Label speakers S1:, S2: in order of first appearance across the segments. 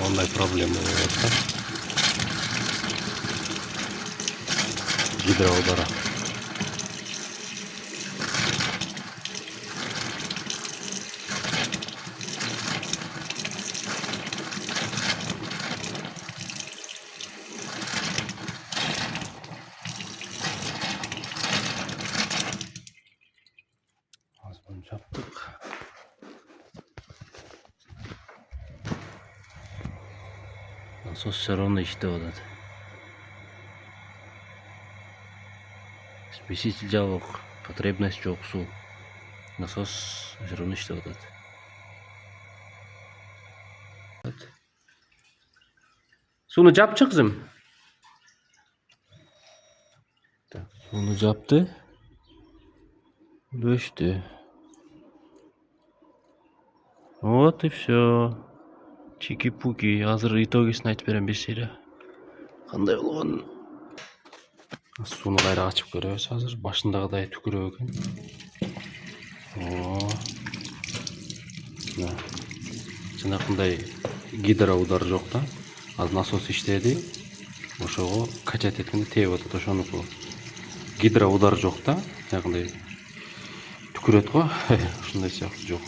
S1: Onday проблема болот да. Гидроудара. Азбын жаптык. Насос все равно иштеп атат. Смеситель жабык, потребность жок суу. Насос все равно иштеп атат. Сууну жапчы кызым. Сууну жапты. Өчтү. Вот и все. Чики-пуки. Азыр итогисин айтып берем бешери. Кандай болгонун. Сууну кайра ачып көрөбүз азыр. Башындагыдай түкүрөк экен. Жанакындай гидроудар жок да. Азыр насос иштеди. Ошого качать эткенде тээп атат. Ошонуку гидроудар жок да. Жанакындай түкүрөт го. Ушундай сыяктуу жок.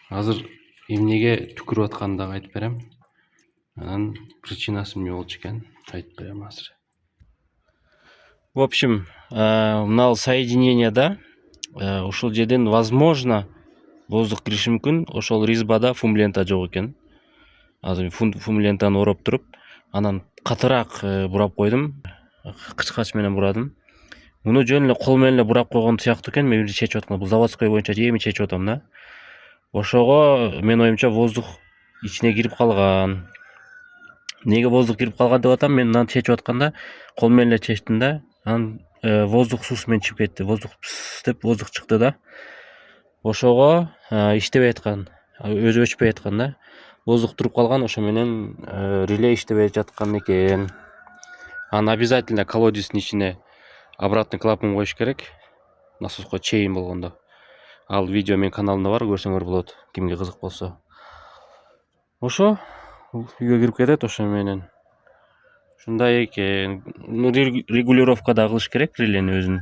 S1: Азыр эмнеге түкүрүп атканын дагы айтып берем. Анан причинасы эмне болчу экен айтып берем азыр. В общем, мына соединенияда ушул жерден возможно воздух кириши мүмкүн. Ошол резьбада фум-лента жок экен. Азыр фум-лентаны ороп туруп, анан катыраак бурап койдум. Кычкач менен бурадым. Муну жөн эле кол менен эле бурап койгон сыяктуу экен. Мен чечип аткам. Бул заводской боюнча эми чечип атам да. Ошого мен оюмча воздух ичине кирип калган. Неге воздух кирип калган деп атам? Мен мынаны чечип атканда кол менен эле чечтим да. Анан воздух суусу менен чыгып кетти. Воздух деп воздух чыкты да. Ошого иштебей аткан. Өзү өчпөй аткан да. Воздух туруп калган, ошо менен реле иштебей жаткан экен. Анан обязательно колодецдин ичине обратный клапан коюш керек. Насоско чейин болгондо. Ал видео менин каналымда бар, көрсөңөр болот, кимге кызык болсо. Ошо үйгө кирип кетет ошо менен. Ушундай экен. Регулировка да кылыш керек релени өзүн.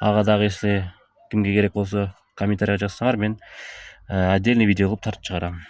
S1: Ага дагы если кимге керек болсо комментарийга жазсаңар, мен отдельный видео кылып тартып чыгарам.